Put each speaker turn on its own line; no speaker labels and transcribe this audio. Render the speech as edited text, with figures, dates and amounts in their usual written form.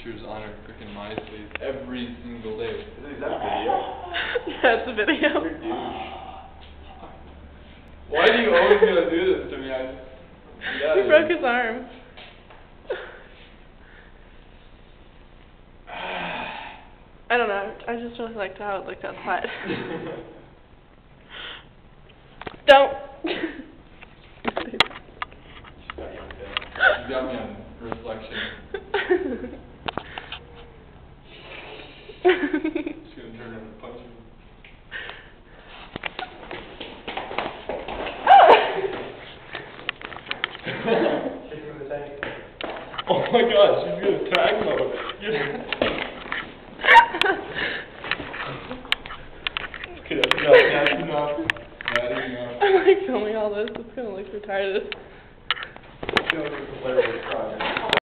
pictures on her frickin' MySpace every single day.
Is that a video?
Yeah, it's a video.
You're a douche.
Why do you always gotta do this to me?
He broke his arm. I don't know. I just really liked how it looked outside. Don't.
You got me on reflection. Just gonna turn around and punch him. Oh my gosh, she's gonna tag mode. Okay, that's enough. That is enough.
I'm like filming all this. It's gonna look retarded.
It's gonna look like a project.